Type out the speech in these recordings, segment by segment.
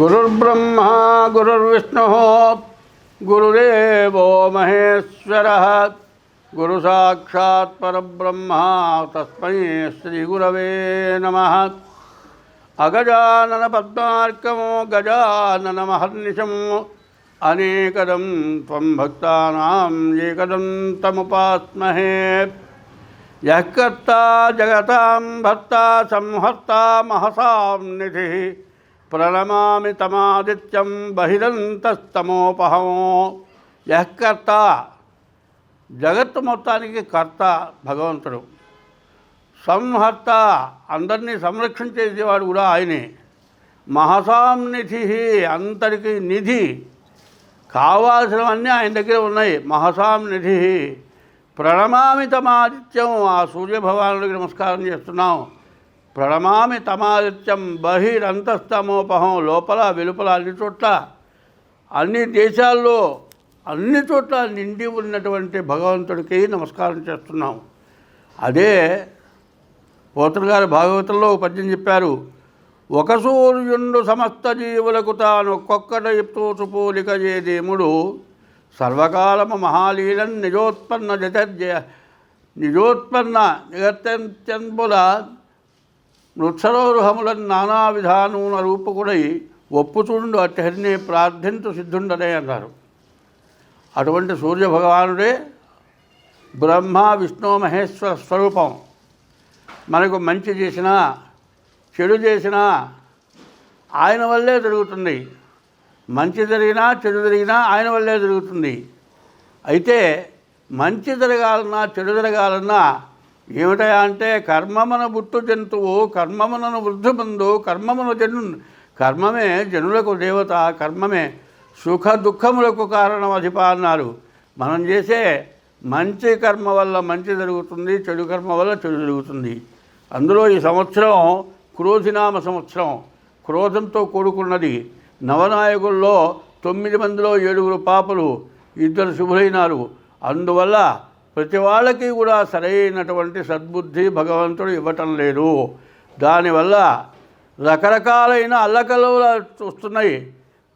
गुरुर्ब्रह्मा गुरुर्विष्णुः गुरुदेवो महेश्वरः गुरुसाक्षात् परब्रह्म तस्मै श्रीगुरवे नमः। अगजानन पद्मार्कं गजाननमहर्निशम् अनेकदं त्वं भक्तानां एकदं तमुपास्महे। यः कर्ता जगतां भर्ता संहर्ता महसां निधिः प्रणमामि तमादित्यं बहिरन्तस्तमोपहमो। यः कर्ता జగత్తు మొత్తానికి కర్త భగవంతుడు, సంహర్త అందరినీ సంరక్షించేసేవాడు కూడా ఆయనే, మహసాం నిధి అందరికీ నిధి కావాల్సినవన్నీ ఆయన దగ్గర ఉన్నాయి. మహసాం నిధి ప్రణమామి తమాదిత్యం, ఆ సూర్యభగవానుడికి నమస్కారం చేస్తున్నాం. ప్రణమామి తమాదిత్యం బహిరంతస్తమోపహం, లోపల వెలుపల అన్ని చోట్ల అన్ని దేశాల్లో అన్ని చోట్ల నిండి ఉన్నటువంటి భగవంతుడికి నమస్కారం చేస్తున్నాం. అదే పోతన గారు భాగవతంలో పద్యం చెప్పారు. ఒక సూర్యుండు సమస్త జీవులకు తాను ఒక్కొక్కట చెప్తూ పోలిక చేదేముడు సర్వకాలము మహాలీలం నిజోత్పన్న నిగత్యంబుల మృత్సరోరుహములను నానా విధానమున రూపకుడై ఒప్పుచుండు అట్టహరినే ప్రార్థించు సిద్ధుండనే అన్నారు. అటువంటి సూర్యభగవానుడే బ్రహ్మ విష్ణు మహేశ్వర స్వరూపం. మనకు మంచి చేసినా చెడు చేసినా ఆయన వల్లే జరుగుతుంది. మంచి జరిగినా చెడు జరిగినా ఆయన వల్లే జరుగుతుంది. అయితే మంచి జరగాలన్నా చెడు జరగాలన్నా ఏమిటయా అంటే కర్మమున బుట్టు జంతువు కర్మమునను వృద్ధుబంధు కర్మమే జనులకు దేవత, కర్మమే సుఖ దుఃఖములకు కారణం అధిప అన్నారు. మనం చేసే మంచి కర్మ వల్ల మంచి జరుగుతుంది, చెడు కర్మ వల్ల చెడు జరుగుతుంది. అందులో ఈ సంవత్సరం క్రోధినామ సంవత్సరం, క్రోధంతో కూడుకున్నది. నవనాయకుల్లో 9 మందిలో 7 పాపలు, 2 శుభులైనారు. అందువల్ల ప్రతి వాళ్ళకి కూడా సరైనటువంటి సద్బుద్ధి భగవంతుడు ఇవ్వటం లేదు. దానివల్ల రకరకాలైన అల్లకల్లోలాలు వస్తున్నాయి.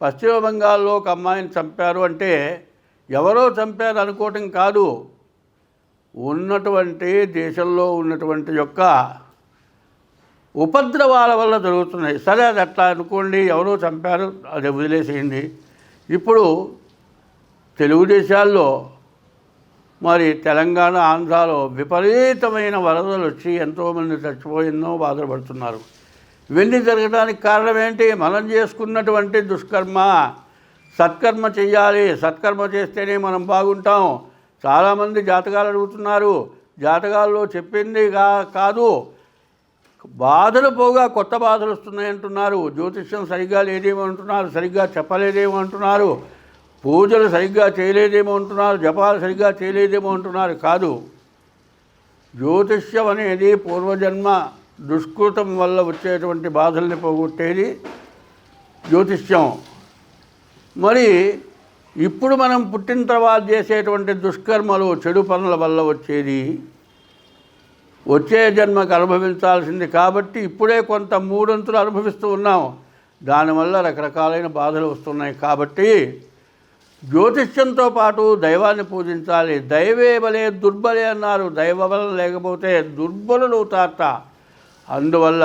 పశ్చిమ బంగాల్లో ఒక అమ్మాయిని చంపారు అంటే ఎవరో చంపారు అనుకోవటం కాదు, ఉన్నటువంటి దేశంలో ఉన్నటువంటి యొక్క ఉపద్రవాల వల్ల జరుగుతున్నాయి. సరే అది అట్లా అనుకోండి, ఎవరో చంపారు, అది వదిలేసేయండి. ఇప్పుడు తెలుగు దేశాల్లో మరి తెలంగాణ ఆంధ్రాలో విపరీతమైన వరదలు వచ్చి ఎంతోమంది చచ్చిపోయిందో బాధపడుతున్నారు. ఇవన్నీ జరగడానికి కారణం ఏంటి? మనం చేసుకున్నటువంటి దుష్కర్మ. సత్కర్మ చెయ్యాలి, సత్కర్మ చేస్తేనే మనం బాగుంటాం. చాలామంది జాతకాలు అడుగుతున్నారు. జాతకాల్లో చెప్పింది కాదు, బాధలు పోగా కొత్త బాధలు వస్తున్నాయంటున్నారు. జ్యోతిష్యం సరిగ్గా లేదేమో అంటున్నారు, సరిగ్గా చెప్పలేదేమో అంటున్నారు, పూజలు సరిగ్గా చేయలేదేమో అంటున్నారు, జపాలు సరిగ్గా చేయలేదేమో అంటున్నారు. కాదు, జ్యోతిష్యం అనేది పూర్వజన్మ దుష్కృతం వల్ల వచ్చేటువంటి బాధల్ని పోగొట్టేది జ్యోతిష్యం. మరి ఇప్పుడు మనం పుట్టిన తర్వాత చేసేటువంటి దుష్కర్మలు, చెడు పనుల వల్ల వచ్చేది వచ్చే జన్మకు అనుభవించాల్సింది. కాబట్టి ఇప్పుడే కొంత 3 వంతులు అనుభవిస్తూ ఉన్నాం. దానివల్ల రకరకాలైన బాధలు వస్తున్నాయి. కాబట్టి జ్యోతిష్యంతో పాటు దైవాన్ని పూజించాలి. దైవే బలే దుర్బలే అన్నారు. దైవ బలం లేకపోతే దుర్బలులు అవుతారట. అందువల్ల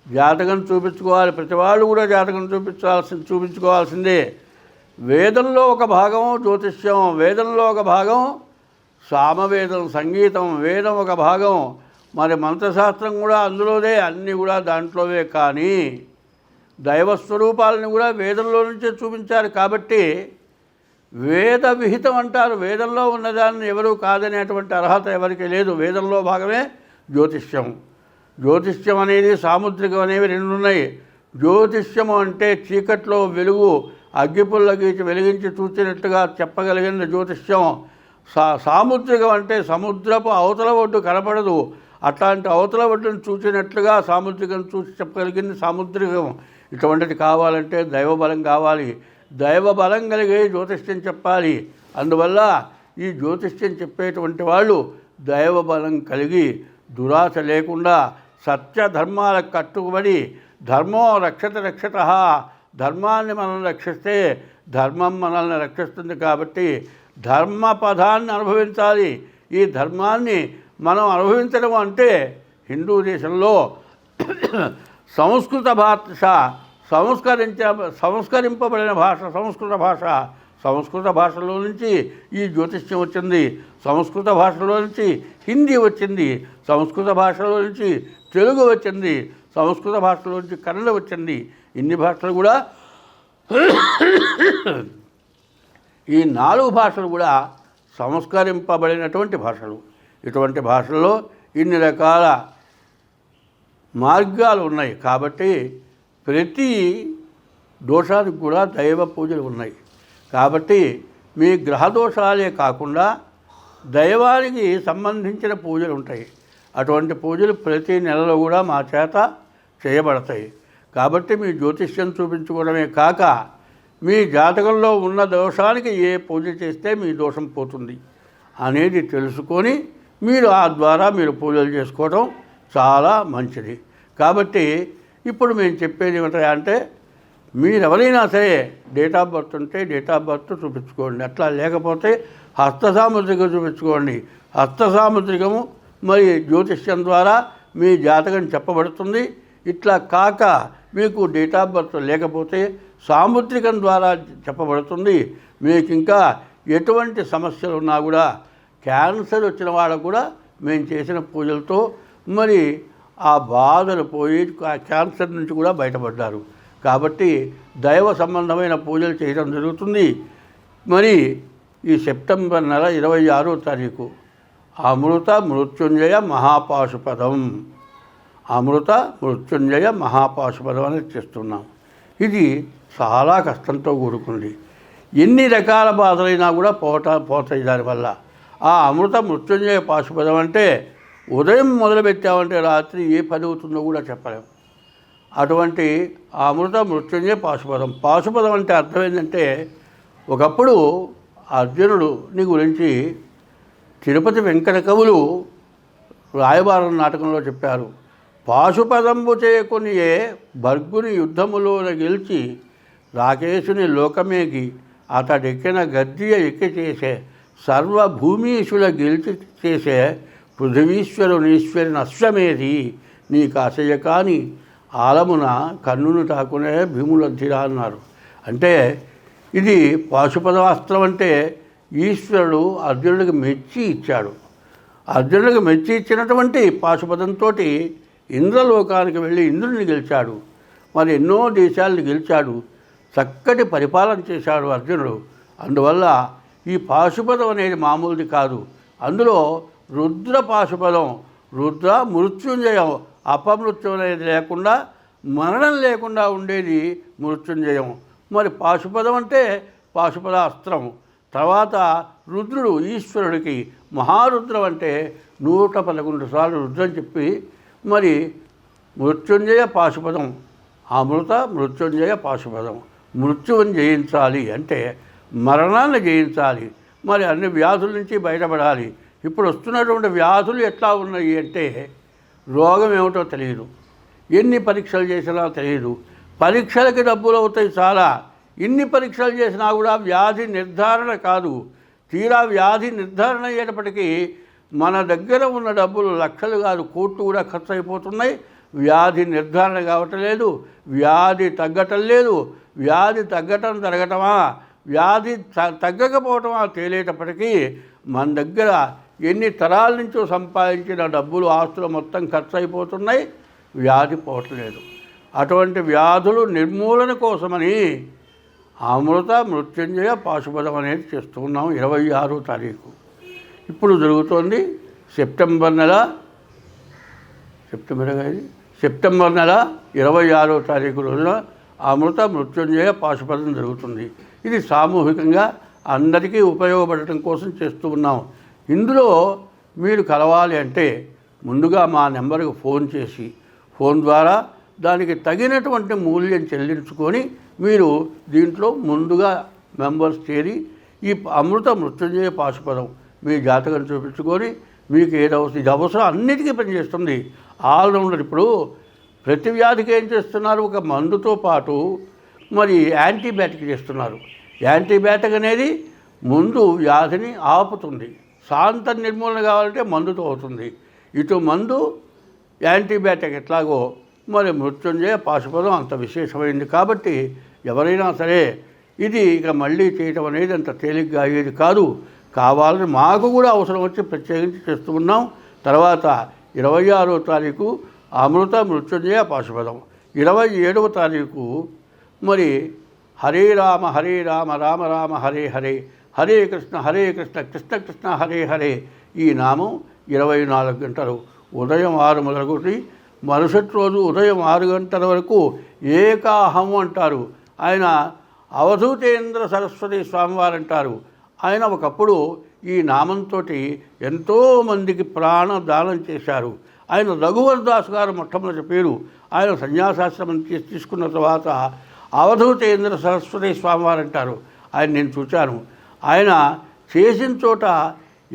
జాతకం చూపించుకోవాలి. ప్రతి వాళ్ళు కూడా జాతకం చూపించుకోవాల్సిందే. వేదంలో ఒక భాగం జ్యోతిష్యం, వేదంలో ఒక భాగం సామవేదం సంగీతం, వేదం ఒక భాగం, మరి మంత్రశాస్త్రం కూడా అందులోదే, అన్నీ కూడా దాంట్లోవే. కానీ దైవస్వరూపాలని కూడా వేదంలో నుంచే చూపించారు. కాబట్టి వేద విహితం అంటారు. వేదంలో ఉన్నదాన్ని ఎవరూ కాదనేటువంటి అర్హత ఎవరికి లేదు. వేదంలో భాగమే జ్యోతిష్యం. జ్యోతిష్యం అనేది సాముద్రికం అనేవి 2 ఉన్నాయి. జ్యోతిష్యము అంటే చీకట్లో వెలుగు, అగ్గిపుల్ల గీచి వెలిగించి చూచినట్టుగా చెప్పగలిగిన జ్యోతిష్యం. సాముద్రికం అంటే సముద్రపు అవతల ఒడ్డు కనపడదు, అట్లాంటి అవతల ఒడ్డును చూచినట్లుగా సాముద్రికం చూసి చెప్పగలిగింది సాముద్రికం. ఇటువంటిది కావాలంటే దైవబలం కావాలి. దైవబలం కలిగి జ్యోతిష్యం చెప్పాలి. అందువల్ల ఈ జ్యోతిష్యం చెప్పేటువంటి వాళ్ళు దైవబలం కలిగి దురాశ లేకుండా సత్య ధర్మాలకు కట్టుబడి ధర్మో రక్షత ధర్మాన్ని మనం రక్షిస్తే ధర్మం మనల్ని రక్షిస్తుంది. కాబట్టి ధర్మ పదాన్ని అనుభవించాలి. ఈ ధర్మాన్ని మనం అనుభవించడం అంటే హిందూ దేశంలో సంస్కృత భాష సంస్కరింపబడిన భాష సంస్కృత భాష. సంస్కృత భాషలో నుంచి ఈ జ్యోతిష్యం వచ్చింది. సంస్కృత భాషలో నుంచి హిందీ వచ్చింది. సంస్కృత భాషలో నుంచి తెలుగు వచ్చింది. సంస్కృత భాషలో నుంచి కన్నడ వచ్చింది. ఇన్ని భాషలు కూడా ఈ 4 భాషలు కూడా సంస్కరింపబడినటువంటి భాషలు. ఇటువంటి భాషల్లో ఇన్ని రకాల మార్గాలు ఉన్నాయి. కాబట్టి ప్రతి దోషానికి కూడా దైవ పూజలు ఉన్నాయి. కాబట్టి మీ గ్రహ దోషాలే కాకుండా దైవానికి సంబంధించిన పూజలు ఉంటాయి. అటువంటి పూజలు ప్రతి నెలలో కూడా మా చేత చేయబడతాయి. కాబట్టి మీ జ్యోతిష్యం చూపించుకోవడమే కాక మీ జాతకంలో ఉన్న దోషానికి ఏ పూజ చేస్తే మీ దోషం పోతుంది అనేది తెలుసుకొని మీరు ఆ ద్వారా మీరు పూజలు చేసుకోవడం చాలా మంచిది. కాబట్టి ఇప్పుడు మేము చెప్పేది ఏమిటంటే మీరెవరైనా సరే డేట్ ఆఫ్ బర్త్ ఉంటే డేట్ ఆఫ్ బర్త్ చూపించుకోండి. అట్లా లేకపోతే హస్త సాముద్రికం చూపించుకోండి. హస్త సాముద్రికము మరి జ్యోతిష్యం ద్వారా మీ జాతకం చెప్పబడుతుంది. ఇట్లా కాక మీకు డేట్ ఆఫ్ బర్త్ లేకపోతే సాముద్రికం ద్వారా చెప్పబడుతుంది. మీకు ఇంకా ఎటువంటి సమస్యలు ఉన్నా కూడా క్యాన్సర్ వచ్చిన వాళ్ళకు కూడా మేము చేసిన పూజలతో మరి ఆ బాధలు పోయి క్యాన్సర్ నుంచి కూడా బయటపడ్డారు. కాబట్టి దైవ సంబంధమైన పూజలు చేయడం జరుగుతుంది. మరి ఈ సెప్టెంబర్ నెల 26వ తారీఖు అమృత మృత్యుంజయ మహాపాశుపదం అమృత మృత్యుంజయ మహాపాశుపదం అనేది చేస్తున్నాం. ఇది చాలా కష్టంతో కూడుకుంది. ఎన్ని రకాల బాధలైనా కూడా పోతాయి దానివల్ల. ఆ అమృత మృత్యుంజయ పాశుపదం అంటే ఉదయం మొదలుపెట్టామంటే రాత్రి ఏ పని అవుతుందో కూడా చెప్పలేము. అటువంటి అమృత మృత్యుంజయ పాశుపదం. పాశుపదం అంటే అర్థం ఏంటంటే ఒకప్పుడు అర్జునుడిని గురించి తిరుపతి వెంకట కవులు రాయబారం నాటకంలో చెప్పారు. పాశుపదంబు చేయకొనియే భర్గుని యుద్ధములోన గెలిచి రాకేశుని లోకమేగి అతడెక్కిన గద్దియ ఎక్కి చేసే సర్వభూమీషుల గెలిచి చేసే పృథివీశ్వరునీశ్వరుని అశ్వమేధి నీకు అసయ్య కాని ఆలమున కన్నును తాకునే భీములద్ధిరా అన్నారు. అంటే ఇది పాశుపదాస్త్రం అంటే ఈశ్వరుడు అర్జునుడికి మెచ్చి ఇచ్చాడు. అర్జునుడికి మెచ్చి ఇచ్చినటువంటి పాశుపదంతో ఇంద్రలోకానికి వెళ్ళి ఇంద్రుడిని గెలిచాడు. మరి ఎన్నో దేశాలను గెలిచాడు. చక్కటి పరిపాలన చేశాడు అర్జునుడు. అందువల్ల ఈ పాశుపదం అనేది మామూలుది కాదు. అందులో రుద్ర పాశుపదం, రుద్ర మృత్యుంజయం, అపమృత్యం అనేది లేకుండా మరణం లేకుండా ఉండేది మృత్యుంజయం. మరి పాశుపదం అంటే పాశుపద అస్త్రం. తర్వాత రుద్రుడు ఈశ్వరుడికి మహారుద్రం అంటే 111 సార్లు రుద్రం చెప్పి మరి మృత్యుంజయ పాశుపదం అమృత మృత్యుంజయ పాశుపదం. మృత్యువుని జయించాలి అంటే మరణాన్ని జయించాలి. మరి అన్ని వ్యాధుల నుంచి బయటపడాలి. ఇప్పుడు వస్తున్నటువంటి వ్యాధులు ఎట్లా ఉన్నాయి అంటే రోగం ఏమిటో తెలియదు, ఎన్ని పరీక్షలు చేసినా తెలియదు, పరీక్షలకి డబ్బులు అవుతాయి చాలా. ఇన్ని పరీక్షలు చేసినా కూడా వ్యాధి నిర్ధారణ కాదు. తీరా వ్యాధి నిర్ధారణ అయ్యేటప్పటికీ మన దగ్గర ఉన్న డబ్బులు లక్షలు కాదు కోట్లు కూడా ఖర్చు అయిపోతున్నాయి. వ్యాధి నిర్ధారణ కావటం లేదు, వ్యాధి తగ్గటం లేదు. వ్యాధి తగ్గటం జరగటమా వ్యాధి తగ్గకపోవటమా తేలేటప్పటికీ మన దగ్గర ఎన్ని తరాల నుంచో సంపాదించిన డబ్బులు ఆస్తులు మొత్తం ఖర్చు అయిపోతున్నాయి, వ్యాధి పోవట్లేదు. అటువంటి వ్యాధులు నిర్మూలన కోసమని అమృత మృత్యుంజయ పాశుపదం అనేది చేస్తున్నాం. 26వ తారీఖు ఇప్పుడు జరుగుతోంది. సెప్టెంబర్ నెల 26వ తారీఖు రోజున అమృత మృత్యుంజయ పాశుపదం జరుగుతుంది. ఇది సామూహికంగా అందరికీ ఉపయోగపడటం కోసం చేస్తూ ఉన్నాం. ఇందులో మీరు కలవాలి అంటే ముందుగా మా నెంబర్కి ఫోన్ చేసి ఫోన్ ద్వారా దానికి తగినటువంటి మూల్యం చెల్లించుకొని మీరు దీంట్లో ముందుగా మెంబర్స్ చేరి ఈ అమృత మృత్యుంజయ పాశుపదం మీ జాతకం చూపించుకొని మీకు ఏదవసరం ఇది అవసరం అన్నిటికీ పనిచేస్తుంది. ఆల్రౌండర్. ఇప్పుడు ప్రతి వ్యాధికి ఏం చేస్తున్నారు, ఒక మందుతో పాటు మరి యాంటీబయాటిక్ చేస్తున్నారు. యాంటీబయాటిక్ అనేది ముందు వ్యాధిని ఆపుతుంది, శాంత నిర్మూలన కావాలంటే మందుతో అవుతుంది. ఇటు మందు యాంటీబయాటిక్ ఎట్లాగో మరి మృత్యుంజయ పాశుపదం అంత విశేషమైంది. కాబట్టి ఎవరైనా సరే ఇది ఇక మళ్ళీ చేయటం అనేది అంత తేలిగ్గా అయ్యేది కాదు. కావాలని మాకు కూడా అవసరం వచ్చి ప్రత్యేకించి చేస్తూ ఉన్నాం. తర్వాత 26వ తారీఖు అమృత మృత్యుంజయ పాశుపదం, 27వ తారీఖు మరి హరే రామ రామ రామ హరే హరే, హరే కృష్ణ కృష్ణ కృష్ణ హరే హరే. ఈ నామం 24 గంటలు ఉదయం 6 మొదలుకొని మరుసటి రోజు ఉదయం 6 గంటల వరకు ఏకాహం అంటారు. ఆయన అవధూతేంద్ర సరస్వతి స్వామివారు అంటారు. ఆయన ఒకప్పుడు ఈ నామంతో ఎంతోమందికి ప్రాణదానం చేశారు. ఆయన రఘువరదాస్ గారు మొట్టమొదటి పేరు. ఆయన సన్యాసాశ్రమం తీసుకున్న తర్వాత అవధూతేంద్ర సరస్వతి స్వామివారు అంటారు. ఆయన నేను చూశాను. ఆయన చేసిన చోట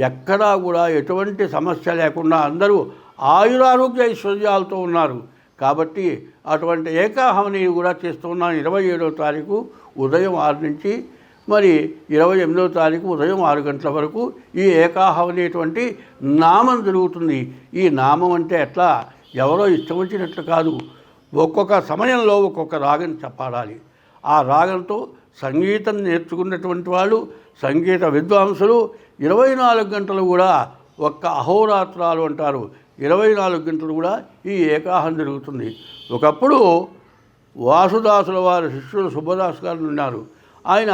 ఎక్కడా కూడా ఎటువంటి సమస్య లేకుండా అందరూ ఆయురారోగ్య ఐశ్వర్యాలతో ఉన్నారు. కాబట్టి అటువంటి ఏకాహమని కూడా చేస్తూ ఉన్నాను. 27వ తారీఖు ఉదయం 6 నుంచి మరి 28వ తారీఖు ఉదయం 6 గంటల వరకు ఈ ఏకాహం అనేటువంటి నామం జరుగుతుంది. ఈ నామం అంటే ఎట్లా ఎవరో ఇష్టం వచ్చినట్లు కాదు. ఒక్కొక్క సమయంలో ఒక్కొక్క రాగం చెప్పాలి. ఆ రాగంతో సంగీతం నేర్చుకున్నటువంటి వాళ్ళు, సంగీత విద్వాంసులు 24 గంటలు కూడా ఒక్క అహోరాత్రాలు అంటారు. 24 గంటలు కూడా ఈ ఏకాహం జరుగుతుంది. ఒకప్పుడు వాసుదాసుల వారి శిష్యులు సుబ్బదాస్ గారు ఉన్నారు. ఆయన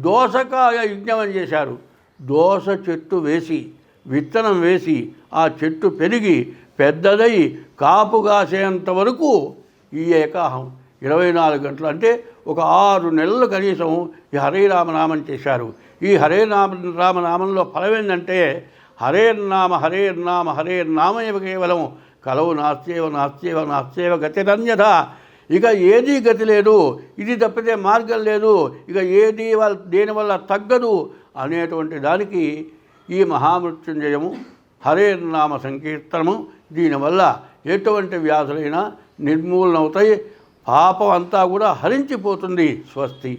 దోసకాయ యజ్ఞం అని చేశారు. దోస చెట్టు వేసి విత్తనం వేసి ఆ చెట్టు పెరిగి పెద్దదై కాపు కాసేంత వరకు ఈ ఏకాహం 24 గంటలు అంటే ఒక 6 నెలలు కనీసం ఈ హరే రామనామం చేశారు. ఈ హరే రామనామంలో ఫలం ఏంటంటే హరేర్నామ హరేర్నామయవ కేవలం కలవు నాస్త్యేవ గతిరన్యథ. ఇక ఏదీ గతి లేదు, ఇది తప్పితే మార్గం లేదు, ఇక ఏది దేనివల్ల తగ్గదు అనేటువంటి దానికి ఈ మహామృత్యుంజయము హరేర్నామ సంకీర్తనము, దీనివల్ల ఎటువంటి వ్యాధులైనా నిర్మూలనవుతాయి, పాపం అంతా కూడా హరించిపోతుంది. స్వస్తి.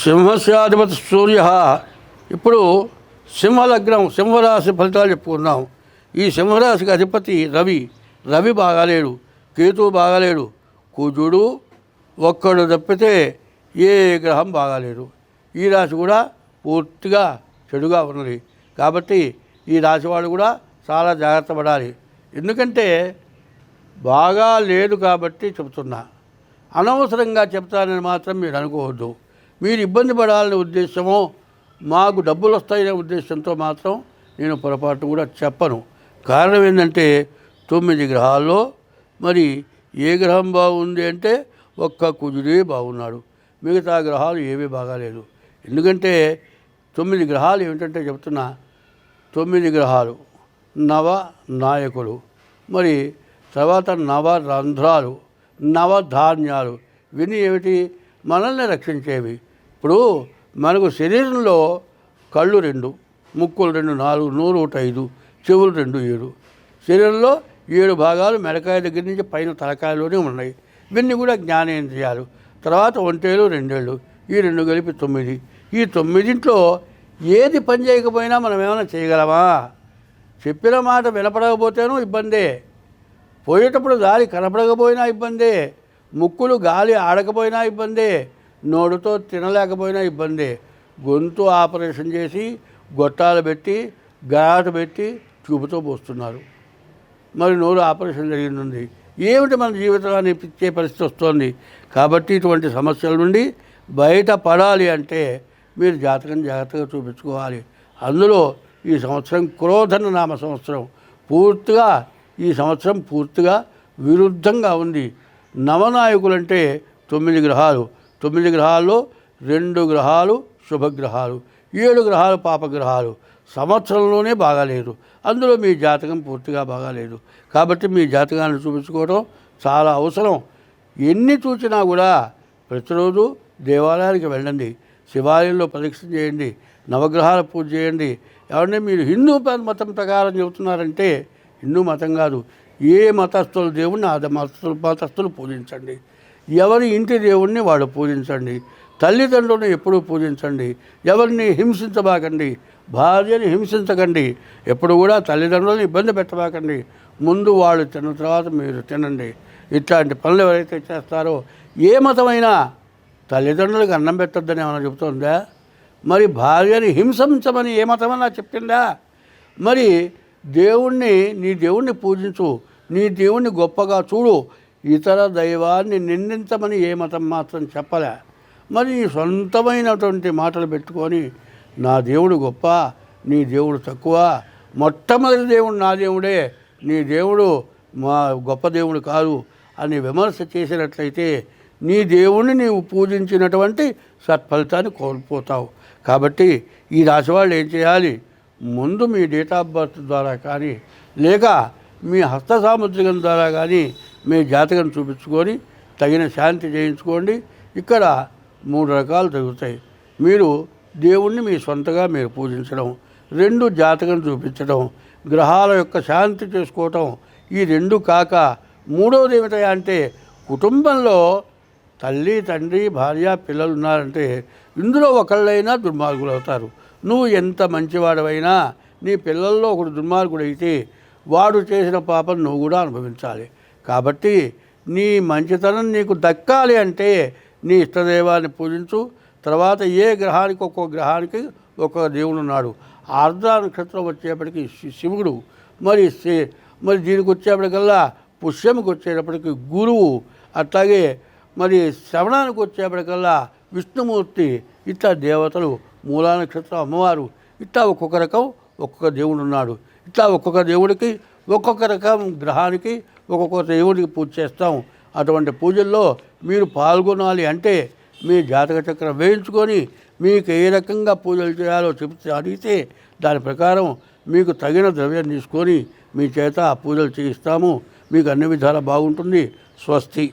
సింహస్యాధిపతి సూర్య. ఇప్పుడు సింహలగ్నం, సింహరాశి ఫలితాలు చెప్పుకుందాం. ఈ సింహరాశికి అధిపతి రవి బాగాలేడు, కేతువు బాగాలేడు, కుజుడు ఒక్కడు తప్పితే ఏ గ్రహం బాగాలేడు. ఈ రాశి కూడా పూర్తిగా చెడుగా ఉన్నది. కాబట్టి ఈ రాశివాడు కూడా చాలా జాగ్రత్త పడాలి. ఎందుకంటే బాగా లేదు కాబట్టి చెబుతున్నా. అనవసరంగా చెప్తానని మాత్రం మీరు అనుకోవద్దు. మీరు ఇబ్బంది పడాలనే ఉద్దేశమో మాకు డబ్బులు వస్తాయనే ఉద్దేశంతో మాత్రం నేను పొరపాటు కూడా చెప్పను. కారణం ఏంటంటే 9 గ్రహాల్లో మరి ఏ గ్రహం బాగుంది అంటే ఒక్క కుజుడే బాగున్నాడు, మిగతా గ్రహాలు ఏమీ బాగాలేదు. ఎందుకంటే 9 గ్రహాలు ఏమిటంటే చెప్తున్నా, 9 గ్రహాలు నవ నాయకులు, మరి తర్వాత నవరంధ్రాలు, నవధాన్యాలు. ఇవన్నీ ఏమిటి? మనల్ని రక్షించేవి. ఇప్పుడు మనకు శరీరంలో కళ్ళు 2, ముక్కులు 2, 4, నోరు 5, చెవులు 2, 7. శరీరంలో 7 భాగాలు మెడకాయ దగ్గర నుంచి పైన తలకాయలోనే ఉన్నాయి. ఇవన్నీ కూడా జ్ఞానేంద్రియాలు. తర్వాత ఒంటేలు 2 ఈ 2 కలిపి 9. ఈ 9 ఏది పని చేయకపోయినా మనం ఏమైనా చేయగలమా? చెప్పిన మాట వినపడకపోతేనూ ఇబ్బందే, పోయేటప్పుడు గాలి కనపడకపోయినా ఇబ్బందే, ముక్కులు గాలి ఆడకపోయినా ఇబ్బందే, నోడుతో తినలేకపోయినా ఇబ్బందే. గొంతు ఆపరేషన్ చేసి గొట్టాలు పెట్టి ఘాటు పెట్టి చూపుతో పోస్తున్నారు. మరి నోరు ఆపరేషన్ జరిగింది. ఏమిటి మన జీవితాన్ని పిచ్చే పరిస్థితి వస్తుంది. కాబట్టి ఇటువంటి సమస్యల నుండి బయటపడాలి అంటే మీరు జాతకం జాగ్రత్తగా చూపించుకోవాలి. అందులో ఈ సంవత్సరం క్రోధన నామ సంవత్సరం పూర్తిగా ఈ సంవత్సరం పూర్తిగా విరుద్ధంగా ఉంది. నవనాయకులంటే 9 గ్రహాలు, 9 గ్రహాల్లో 2 గ్రహాలు శుభగ్రహాలు, 7 గ్రహాలు పాపగ్రహాలు. సంవత్సరంలోనే బాగాలేదు. అందులో మీ జాతకం పూర్తిగా బాగాలేదు. కాబట్టి మీ జాతకాన్ని చూపించుకోవడం చాలా అవసరం. ఎన్ని చూసినా కూడా ప్రతిరోజు దేవాలయానికి వెళ్ళండి, శివాలయంలో ప్రదక్షిణ చేయండి, నవగ్రహాల పూజ చేయండి. ఎవరంటే మీరు హిందూ మతం ప్రకారం చెబుతున్నారంటే హిందూ మతం కాదు, ఏ మతస్థుల దేవుణ్ణి ఆ మతస్థులు పూజించండి. ఎవరి ఇంటి దేవుణ్ణి వాళ్ళు పూజించండి. తల్లిదండ్రులను ఎప్పుడూ పూజించండి. ఎవరిని హింసించబాకండి. భార్యని హింసించకండి. ఎప్పుడు కూడా తల్లిదండ్రులను ఇబ్బంది పెట్టబాకండి. ముందు వాళ్ళు తిన్న తర్వాత మీరు తినండి. ఇట్లాంటి పనులు ఎవరైతే చేస్తారో, ఏ మతమైనా తల్లిదండ్రులకు అన్నం పెట్టొద్దని ఏమైనా చెబుతుందా? మరి భార్యని హింసించమని ఏ మతమన్నా చెప్పిందా? మరి నీ దేవుణ్ణి పూజించు, నీ దేవుణ్ణి గొప్పగా చూడు, ఇతర దైవాన్ని నిందించమని ఏ మతం మాత్రం చెప్పలే. మరి నీ సొంతమైనటువంటి మాటలు పెట్టుకొని నా దేవుడు గొప్ప, నీ దేవుడు తక్కువ, మొట్టమొదటి దేవుడు నా దేవుడే, నీ దేవుడు మా గొప్ప దేవుడు కాదు అని విమర్శ చేసినట్లయితే నీ దేవుణ్ణి నీవు పూజించినటువంటి సత్ఫలితాన్ని కోల్పోతావు. కాబట్టి ఈ రాశి వాళ్ళు ఏం చేయాలి? ముందు మీ డేట్ ఆఫ్ బర్త్ ద్వారా కానీ లేక మీ హస్త సాముద్రికం ద్వారా కానీ మీ జాతకం చూపించుకొని తగిన శాంతి చేయించుకోండి. ఇక్కడ 3 రకాలు జరుగుతాయి. మీరు దేవుణ్ణి మీ సొంతగా మీరు పూజించడం, 2 జాతకం చూపించడం, గ్రహాల యొక్క శాంతి చేసుకోవటం. ఈ 2 కాక మూడవది ఏమిటా అంటే కుటుంబంలో తల్లి, తండ్రి, భార్య, పిల్లలు ఉన్నారంటే ఇందులో ఒకళ్ళైనా దుర్మార్గులు అవుతారు. నువ్వు ఎంత మంచివాడవైనా నీ పిల్లల్లో ఒకడు దుర్మార్గుడైతే వాడు చేసిన పాపం నువ్వు కూడా అనుభవించాలి. కాబట్టి నీ మంచితనం నీకు దక్కాలి అంటే నీ ఇష్టదైవాన్ని పూజించు. తర్వాత ఏ గ్రహానికి ఒక్కో గ్రహానికి ఒక్కొక్క దేవుడు ఉన్నాడు. ఆర్ద్ర నక్షత్రం వచ్చేప్పటికి శివుడు, మరి దీనికి వచ్చేప్పటికల్లా పుష్యముకి వచ్చేటప్పటికి గురువు, అట్లాగే మరి శ్రవణానికి వచ్చేప్పటికల్లా విష్ణుమూర్తి, ఇట్లా దేవతలు, మూలా నక్షత్రం అమ్మవారు, ఇట్లా ఒక్కొక్క రకం ఒక్కొక్క దేవుడు ఉన్నాడు. ఇట్లా ఒక్కొక్క దేవుడికి ఒక్కొక్క రకం గ్రహానికి ఒక్కొక్క దేవుడికి పూజ చేస్తాం. అటువంటి పూజల్లో మీరు పాల్గొనాలి అంటే మీ జాతక చక్రం వేయించుకొని మీకు ఏ రకంగా పూజలు చేయాలో అడిగితే దాని ప్రకారం మీకు తగిన ద్రవ్యం తీసుకొని మీ చేత ఆ పూజలు చేయిస్తాము. మీకు అన్ని విధాలా బాగుంటుంది. స్వస్తి.